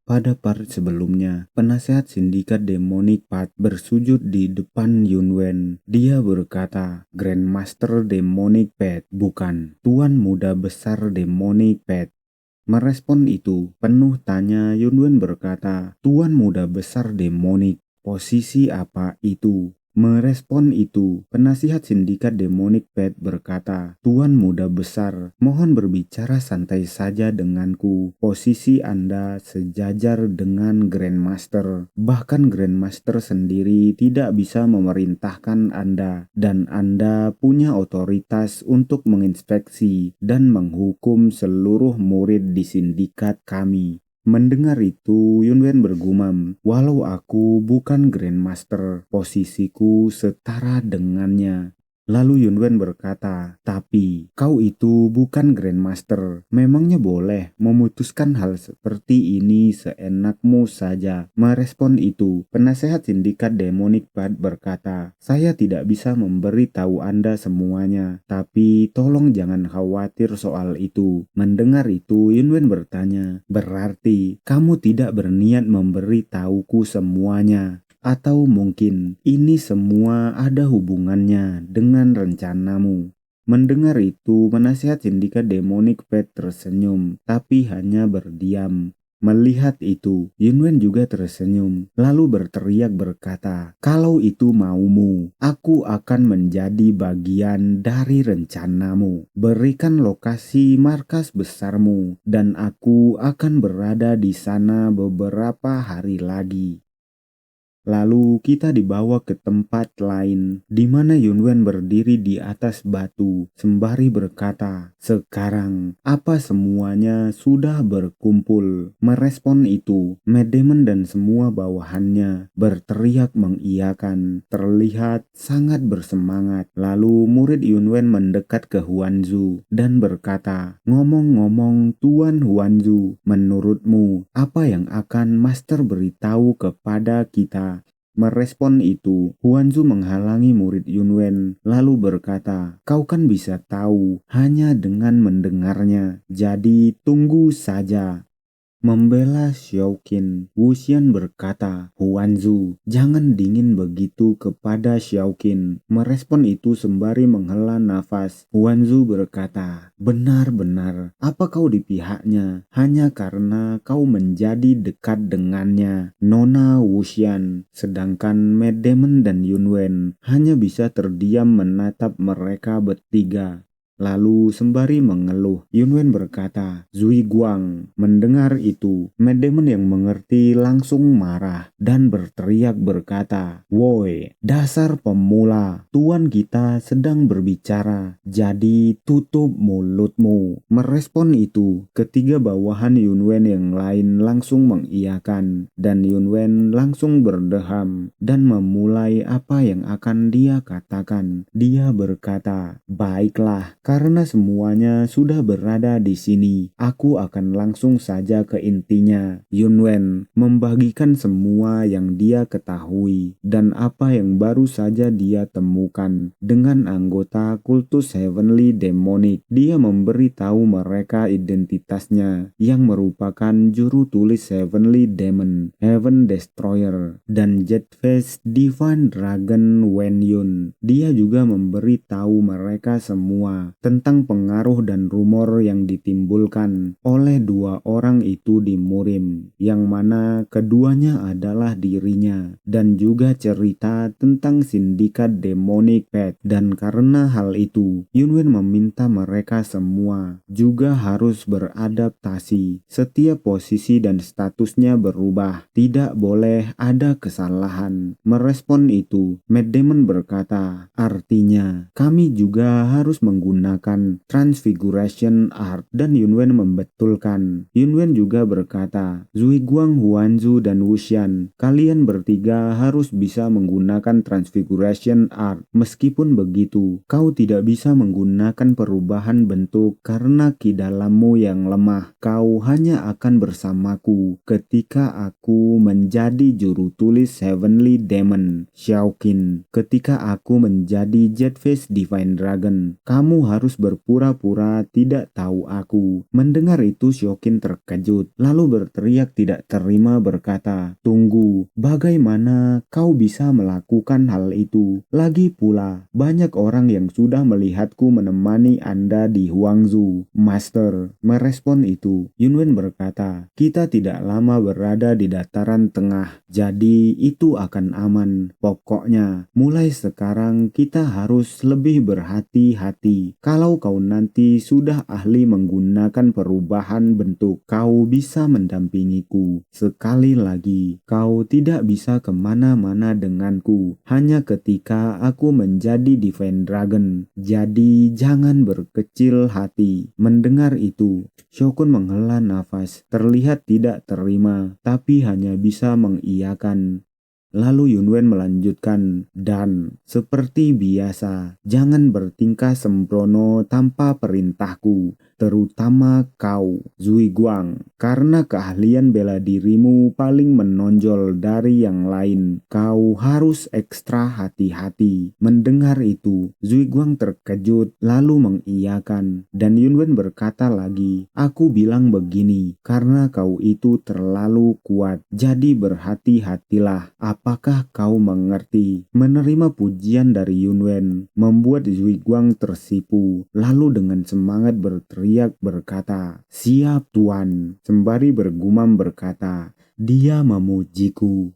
Pada part sebelumnya, penasehat sindikat demonik Pat bersujud di depan Yunwen. Dia berkata, Grandmaster Demonic Pat, bukan, Tuan Muda Besar Demonic Pat. Merespon itu, penuh tanya, Yunwen berkata, Tuan Muda Besar Demonik, posisi apa itu? Merespon itu, penasihat sindikat demonik Pat berkata, Tuan Muda Besar, mohon berbicara santai saja denganku. Posisi Anda sejajar dengan Grandmaster. Bahkan Grandmaster sendiri tidak bisa memerintahkan Anda, dan Anda punya otoritas untuk menginspeksi dan menghukum seluruh murid di sindikat kami. Mendengar itu, Yunwen bergumam, walau aku bukan Grandmaster, posisiku setara dengannya. Lalu Yunwen berkata, tapi kau itu bukan Grandmaster. Memangnya boleh memutuskan hal seperti ini seenakmu saja? Merespon itu, penasehat sindikat demonik Pat berkata, saya tidak bisa memberi tahu Anda semuanya, tapi tolong jangan khawatir soal itu. Mendengar itu, Yunwen bertanya, berarti kamu tidak berniat memberi tahuku semuanya? Atau mungkin ini semua ada hubungannya dengan rencanamu? Mendengar itu, penasihat sindikat demonik Pat tersenyum, tapi hanya berdiam. Melihat itu, Yunwen juga tersenyum, lalu berteriak berkata, kalau itu maumu, aku akan menjadi bagian dari rencanamu. Berikan lokasi markas besarmu, dan aku akan berada di sana beberapa hari lagi. Lalu kita dibawa ke tempat lain, di mana Yunwen berdiri di atas batu, sembari berkata, sekarang apa semuanya sudah berkumpul? Merespon itu, Matt Damon dan semua bawahannya berteriak mengiyakan, terlihat sangat bersemangat. Lalu murid Yunwen mendekat ke Huanzu dan berkata, ngomong-ngomong Tuan Huanzu, menurutmu apa yang akan Master beritahu kepada kita? Merespon itu, Huanzu menghalangi murid Yunwen, lalu berkata, kau kan bisa tahu hanya dengan mendengarnya, jadi tunggu saja. Membela Xiaoqin, Wuxian berkata, Huanzu, jangan dingin begitu kepada Xiaoqin. Merespon itu sembari menghela nafas, Huanzu berkata, benar-benar, apa kau di pihaknya hanya karena kau menjadi dekat dengannya, Nona Wuxian? Sedangkan Matt Damon dan Yunwen hanya bisa terdiam menatap mereka bertiga. Lalu sembari mengeluh, Yunwen berkata, Zui Guang. Mendengar itu, Matt Damon yang mengerti langsung marah dan berteriak berkata, woi, dasar pemula, tuan kita sedang berbicara, jadi tutup mulutmu. Merespon itu, ketiga bawahan Yunwen yang lain langsung mengiyakan, dan Yunwen langsung berdeham dan memulai apa yang akan dia katakan. Dia berkata, baiklah, karena semuanya sudah berada di sini, aku akan langsung saja ke intinya. Yunwen membagikan semua yang dia ketahui dan apa yang baru saja dia temukan dengan anggota kultus Heavenly Demonic. Dia memberi tahu mereka identitasnya yang merupakan juru tulis Heavenly Demon, Heaven Destroyer, dan Jetface Divine Dragon Wen Yun. Dia juga memberi tahu mereka semua tentang pengaruh dan rumor yang ditimbulkan oleh dua orang itu di Murim, yang mana keduanya adalah dirinya, dan juga cerita tentang sindikat Demonic Pat. Dan karena hal itu, Yunwen meminta mereka semua juga harus beradaptasi. Setiap posisi dan statusnya berubah, tidak boleh ada kesalahan. Merespon itu, Matt Damon berkata, artinya kami juga harus menggunakan Transfiguration Art, dan Yunwen membetulkan. Yunwen juga berkata, Zui Guang, Huanzu, dan Wuxian, kalian bertiga harus bisa menggunakan Transfiguration Art. Meskipun begitu, kau tidak bisa menggunakan perubahan bentuk karena ki dalammu yang lemah. Kau hanya akan bersamaku ketika aku menjadi juru tulis Heavenly Demon, Xiaoqin. Ketika aku menjadi Jetface Divine Dragon, kamu harus berpura-pura tidak tahu aku. Mendengar itu Shokin terkejut, lalu berteriak tidak terima berkata, "Tunggu, bagaimana kau bisa melakukan hal itu? Lagi pula, banyak orang yang sudah melihatku menemani Anda di Huangzhou." "Master," merespon itu, Yunwen berkata, "kita tidak lama berada di dataran tengah, jadi itu akan aman. Pokoknya, mulai sekarang kita harus lebih berhati-hati. Kalau kau nanti sudah ahli menggunakan perubahan bentuk, kau bisa mendampingiku. Sekali lagi, kau tidak bisa kemana-mana denganku, hanya ketika aku menjadi Divine Dragon. Jadi jangan berkecil hati." Mendengar itu, Shokun menghela nafas, terlihat tidak terima, tapi hanya bisa mengiyakan. Lalu Yunwen melanjutkan, "Dan seperti biasa, jangan bertingkah sembrono tanpa perintahku, terutama kau, Zui Guang, karena keahlian bela dirimu paling menonjol dari yang lain. Kau harus ekstra hati-hati." Mendengar itu, Zui Guang terkejut lalu mengiyakan, dan Yunwen berkata lagi, "Aku bilang begini, karena kau itu terlalu kuat, jadi berhati-hatilah. Apakah kau mengerti?" Menerima pujian dari Yunwen membuat Zui Guang tersipu, lalu dengan semangat berteriak berkata, "Siap Tuan," sembari bergumam berkata, "Dia memujiku."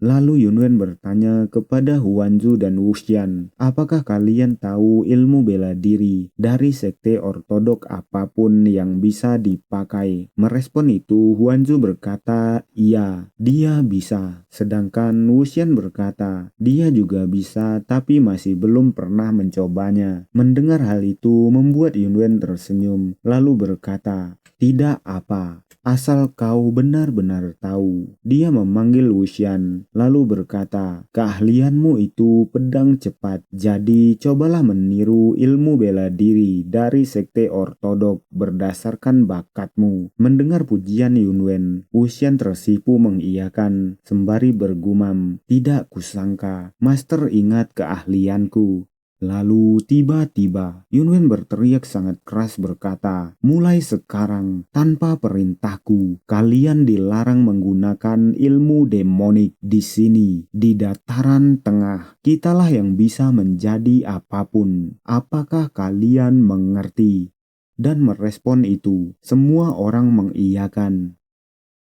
Lalu Yunwen bertanya kepada Huanzu dan Wuxian, "Apakah kalian tahu ilmu bela diri dari sekte ortodok apapun yang bisa dipakai?" Merespon itu, Huanzu berkata, "Iya, dia bisa." Sedangkan Wuxian berkata, "Dia juga bisa, tapi masih belum pernah mencobanya." Mendengar hal itu membuat Yunwen tersenyum, lalu berkata, "Tidak apa, asal kau benar-benar tahu." Dia memanggil Wuxian, lalu berkata, "Keahlianmu itu pedang cepat, jadi cobalah meniru ilmu bela diri dari sekte ortodok berdasarkan bakatmu." Mendengar pujian Yunwen, Wuxian tersipu mengiyakan, sembari bergumam, "Tidak kusangka, Master ingat keahlianku." Lalu tiba-tiba Yunwen berteriak sangat keras berkata, "Mulai sekarang, tanpa perintahku, kalian dilarang menggunakan ilmu demonik di sini. Di dataran tengah, kitalah yang bisa menjadi apapun. Apakah kalian mengerti?" Dan merespon itu, semua orang mengiyakan.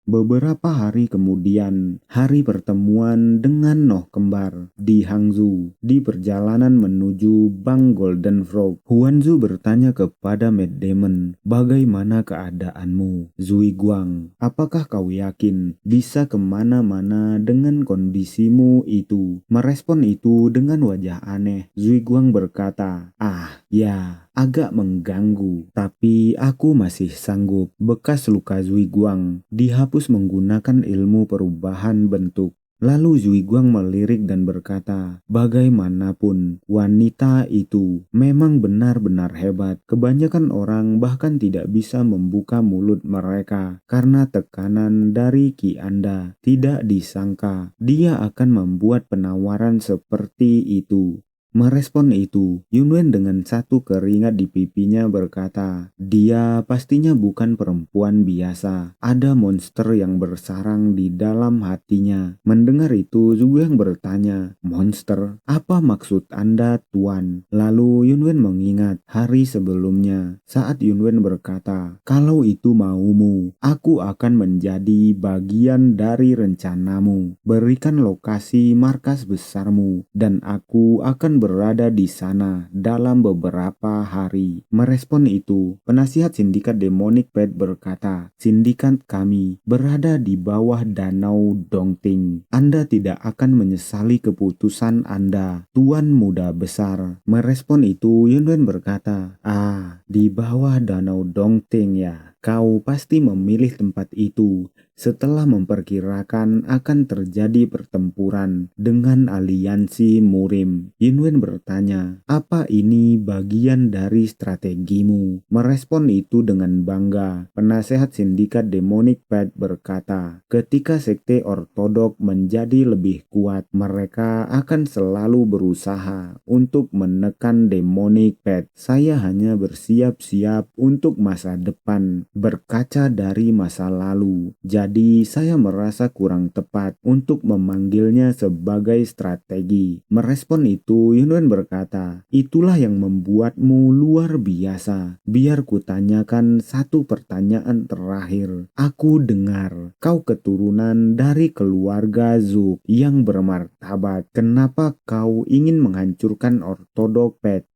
Beberapa hari kemudian, hari pertemuan dengan Noh kembar di Hangzhou. Di perjalanan menuju Bank Golden Frog, Huanzu bertanya kepada Matt Damon, "Bagaimana keadaanmu, Zui Guang? Apakah kau yakin bisa kemana-mana dengan kondisimu itu?" Merespon itu dengan wajah aneh, Zui Guang berkata, "Ah, ya, agak mengganggu, tapi aku masih sanggup." Bekas luka Zui Guang dihapus menggunakan ilmu perubahan bentuk. Lalu Zui Guang melirik dan berkata, "Bagaimanapun, wanita itu memang benar-benar hebat. Kebanyakan orang bahkan tidak bisa membuka mulut mereka karena tekanan dari Ki Anda. Tidak disangka dia akan membuat penawaran seperti itu." Merespon itu, Yunwen dengan satu keringat di pipinya berkata, "Dia pastinya bukan perempuan biasa. Ada monster yang bersarang di dalam hatinya." Mendengar itu, Zhuang bertanya, "Monster? Apa maksud Anda, Tuan?" Lalu Yunwen mengingat hari sebelumnya saat Yunwen berkata, "Kalau itu maumu, aku akan menjadi bagian dari rencanamu. Berikan lokasi markas besarmu, dan aku akan berada di sana dalam beberapa hari." Merespon itu, penasihat sindikat Demonic Pet berkata, "Sindikat kami berada di bawah danau Dongting. Anda tidak akan menyesali keputusan Anda, Tuan Muda Besar." Merespon itu, Yunwen berkata, "Ah, di bawah danau Dongting ya." kau pasti memilih tempat itu setelah memperkirakan akan terjadi pertempuran dengan aliansi Murim. Yunwen bertanya, apa ini bagian dari strategimu? Merespon itu dengan bangga. Penasehat sindikat Demonic Pact berkata, ketika sekte ortodok menjadi lebih kuat, mereka akan selalu berusaha untuk menekan Demonic Pact. Saya hanya bersiap-siap untuk masa depan, berkaca dari masa lalu. Jadi saya merasa kurang tepat untuk memanggilnya sebagai strategi. Merespon itu, Yunwen berkata, itulah yang membuatmu luar biasa. Biar kutanyakan satu pertanyaan terakhir. Aku dengar kau keturunan dari keluarga Zuk yang bermartabat. Kenapa kau ingin menghancurkan ortodok Pact?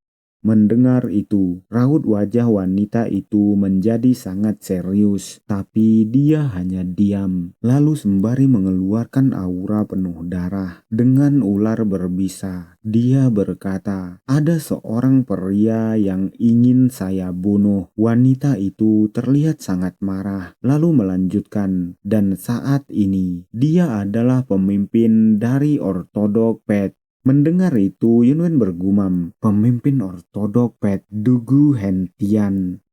Mendengar itu, raut wajah wanita itu menjadi sangat serius, tapi dia hanya diam. Lalu sembari mengeluarkan aura penuh darah dengan ular berbisa, dia berkata, ada seorang pria yang ingin saya bunuh. Wanita itu terlihat sangat marah, lalu melanjutkan, dan saat ini dia adalah pemimpin dari ortodok Pact. Mendengar itu, Yunwen bergumam, pemimpin ortodok Pact Dugu Hentian.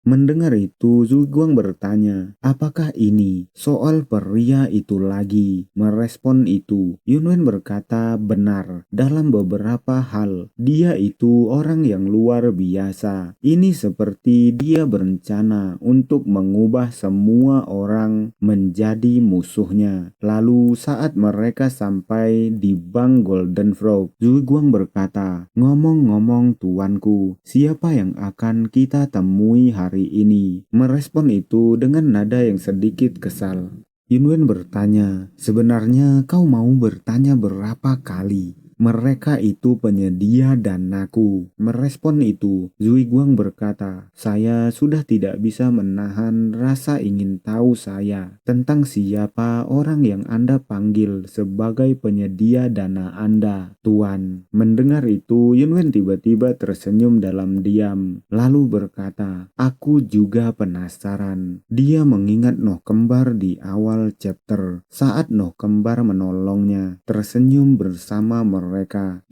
Mendengar itu, Zhuguang bertanya, apakah ini soal pria itu lagi? Merespon itu, Yunwen berkata benar, dalam beberapa hal, dia itu orang yang luar biasa. Ini seperti dia berencana untuk mengubah semua orang menjadi musuhnya. Lalu saat mereka sampai di Bank Golden Frog, Zhuguang berkata, ngomong-ngomong tuanku, siapa yang akan kita temui hari ini? Merespon itu dengan nada yang sedikit kesal. Yunwen bertanya, sebenarnya kau mau bertanya berapa kali? Mereka itu penyedia danaku. Merespon itu, Zhuguang berkata, saya sudah tidak bisa menahan rasa ingin tahu saya tentang siapa orang yang Anda panggil sebagai penyedia dana Anda, Tuan. Mendengar itu, Yunwen tiba-tiba tersenyum dalam diam, lalu berkata, aku juga penasaran. Dia mengingat Noh Kembar di awal chapter, saat Noh Kembar menolongnya, tersenyum bersama mereka.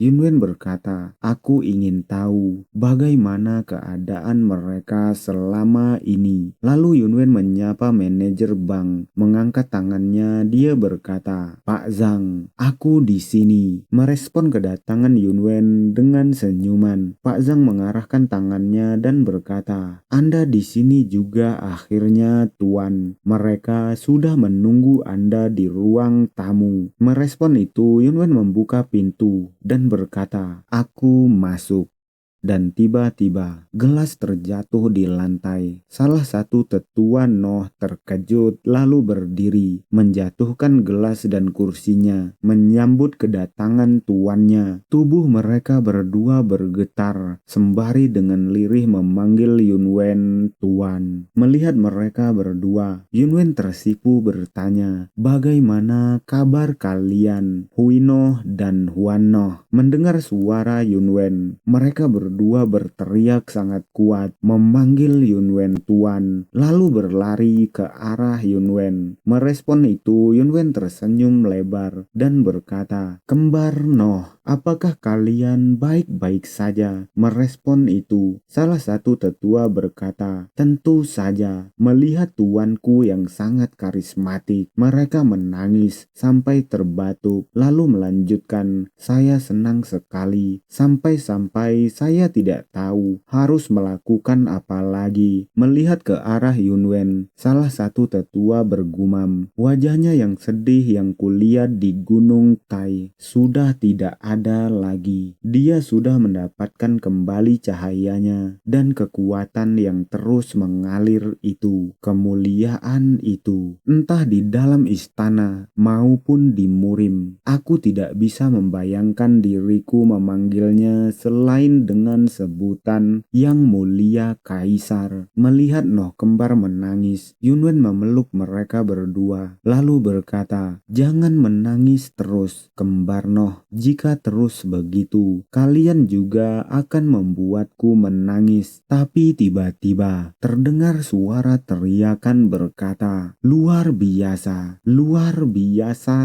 Yunwen berkata, aku ingin tahu bagaimana keadaan mereka selama ini. Lalu Yunwen menyapa manajer bank. Mengangkat tangannya, dia berkata, Pak Zhang, aku di sini. Merespon kedatangan Yunwen dengan senyuman. Pak Zhang mengarahkan tangannya dan berkata, Anda di sini juga akhirnya, Tuan. Mereka sudah menunggu Anda di ruang tamu. Merespon itu, Yunwen membuka pintu dan berkata, aku masuk. Dan tiba-tiba gelas terjatuh di lantai. Salah satu tetua Noh terkejut lalu berdiri, menjatuhkan gelas dan kursinya, menyambut kedatangan tuannya. Tubuh mereka berdua bergetar, sembari dengan lirih memanggil Yunwen Tuan. Melihat mereka berdua, Yunwen tersipu bertanya, bagaimana kabar kalian, Huinoh dan Huanoh? Mendengar suara Yunwen, mereka berdua berteriak sangat kuat, memanggil Yunwen Tuan, lalu berlari ke arah Yunwen. Merespon itu, Yunwen tersenyum lebar dan berkata, kembar Noh, apakah kalian baik-baik saja? Merespon itu, salah satu tetua berkata, tentu saja. Melihat tuanku yang sangat karismatik, mereka menangis sampai terbatuk, lalu melanjutkan, saya senang sekali, sampai-sampai saya tidak tahu harus melakukan apa lagi. Melihat ke arah Yunwen, salah satu tetua bergumam, wajahnya yang sedih yang kulihat di Gunung Tai sudah tidak ada lagi. Dia sudah mendapatkan kembali cahayanya dan kekuatan yang terus mengalir itu, kemuliaan itu, entah di dalam istana maupun di Murim. Aku tidak bisa membayangkan diriku memanggilnya selain dengan sebutan yang mulia Kaisar. Melihat Noh Kembar menangis, Yunwen memeluk mereka berdua, lalu berkata, jangan menangis terus, Kembar Noh. Jika terus begitu, kalian juga akan membuatku menangis." Tapi tiba-tiba terdengar suara teriakan berkata, luar biasa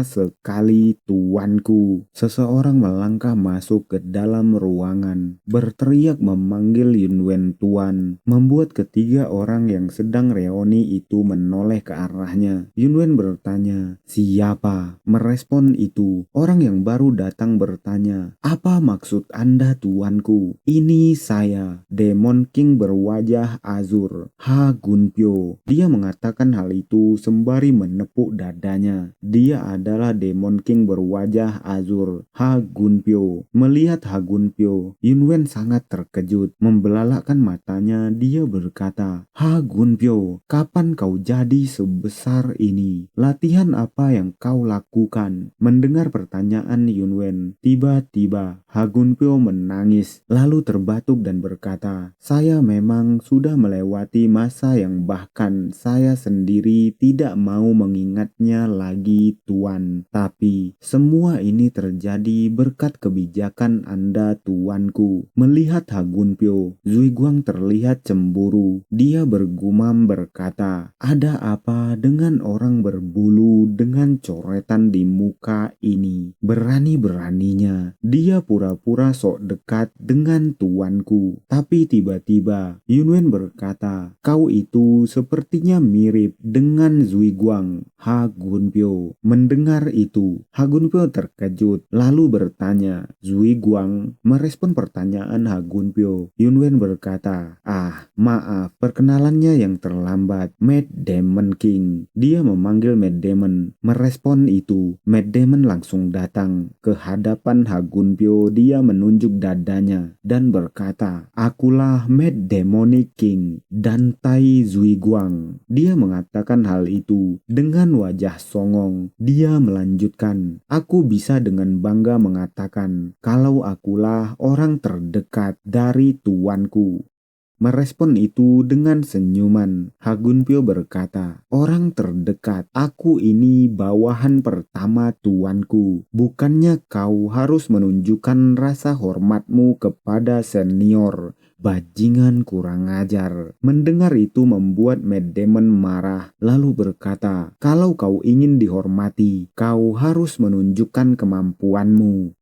sekali tuanku." Seseorang melangkah masuk ke dalam ruangan, berteriak memanggil Yunwen tuan, membuat ketiga orang yang sedang reuni itu menoleh ke arahnya. Yunwen bertanya, "Siapa?" Merespon itu, orang yang baru datang bertanya, "Apa maksud Anda tuanku?" "Ini saya, Demon King berwajah azur, Ha Gunpyo." Dia mengatakan hal itu sembari menepuk dadanya. Dia adalah Demon King berwajah azur, Ha Gunpyo. Melihat Ha Gunpyo, Yunwen sangat terkejut. Membelalakkan matanya, dia berkata, "Ha Gunpyo, kapan kau jadi sebesar ini? Latihan apa yang kau lakukan?" Mendengar pertanyaan Yunwen, tiba-tiba Ha Gunpyo menangis, lalu terbatuk dan berkata, "Saya memang sudah melewati masa yang bahkan saya sendiri tidak mau mengingatnya lagi tuan. Tapi semua ini terjadi berkat kebijakan Anda tuanku." Melihat Ha Gunpyo, Zuiguang terlihat cemburu. Dia bergumam berkata, "Ada apa dengan orang berbulu dengan coretan di muka ini? Berani-beraninya dia pura-pura sok dekat dengan tuanku." Tapi tiba-tiba Yunwen berkata, "Kau itu sepertinya mirip dengan Zuiguang, Ha Gunpyo." Mendengar itu, Ha Gunpyo terkejut lalu bertanya, "Zuiguang?" Merespon pertanyaan Ha Gunpyo, Yunwen berkata, "Ah, maaf, perkenalannya yang terlambat, Mad Demon King." Dia memanggil Mad Demon. Merespon itu, Mad Demon langsung datang ke hadapan Ha Gunpyo. Dia menunjuk dadanya dan berkata, "Akulah Mad Demonic King dan Tai Zuiguang." Dia mengatakan hal itu dengan wajah songong. Dia melanjutkan, "Aku bisa dengan bangga mengatakan kalau akulah orang terdekat dari tuanku." Merespon itu dengan senyuman, Ha Gunpyo berkata, "Orang terdekat, aku ini bawahan pertama tuanku. Bukannya kau harus menunjukkan rasa hormatmu kepada senior? Bajingan kurang ajar." Mendengar itu membuat Mad Demon marah, lalu berkata, "Kalau kau ingin dihormati, kau harus menunjukkan kemampuanmu."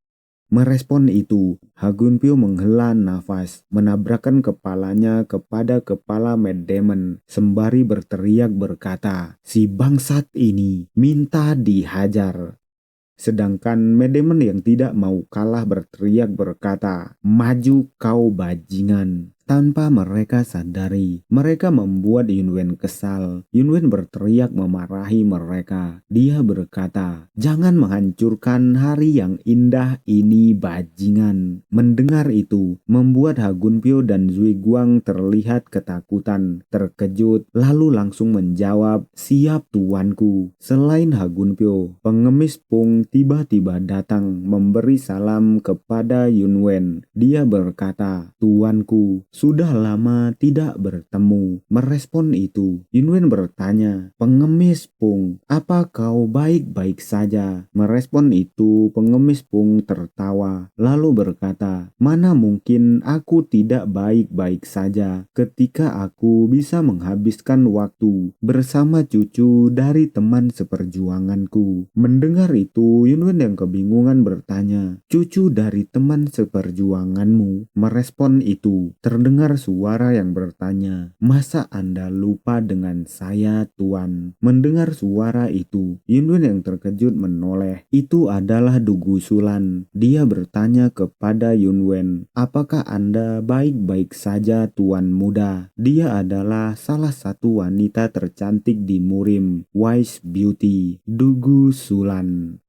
Merespon itu, Ha Gunpyo menghela nafas, menabrakkan kepalanya kepada kepala Mad Demon, sembari berteriak berkata, "Si bangsat ini minta dihajar." Sedangkan Mad Demon yang tidak mau kalah berteriak berkata, "Maju kau bajingan." Tanpa mereka sadari, mereka membuat Yunwen kesal. Yunwen berteriak memarahi mereka. Dia berkata, "Jangan menghancurkan hari yang indah ini, bajingan." Mendengar itu, membuat Ha Gunpyo dan Zuiguang terlihat ketakutan, terkejut, lalu langsung menjawab, "Siap tuanku." Selain Ha Gunpyo, pengemis Pung tiba-tiba datang memberi salam kepada Yunwen. Dia berkata, "Tuanku, sudah lama tidak bertemu." Merespon itu, Yunwen bertanya, "Pengemis Pung, apa kau baik-baik saja?" Merespon itu, pengemis Pung tertawa, lalu berkata, "Mana mungkin aku tidak baik-baik saja ketika aku bisa menghabiskan waktu bersama cucu dari teman seperjuanganku." Mendengar itu, Yunwen yang kebingungan bertanya, "Cucu dari teman seperjuanganmu?" Merespon itu, terdengar suara yang bertanya, "Masa Anda lupa dengan saya, tuan?" Mendengar suara itu, Yunwen yang terkejut menoleh. Itu adalah Dugu Sulan. Dia bertanya kepada Yunwen, "Apakah Anda baik-baik saja, tuan muda?" Dia adalah salah satu wanita tercantik di Murim, Wise Beauty, Dugu Sulan.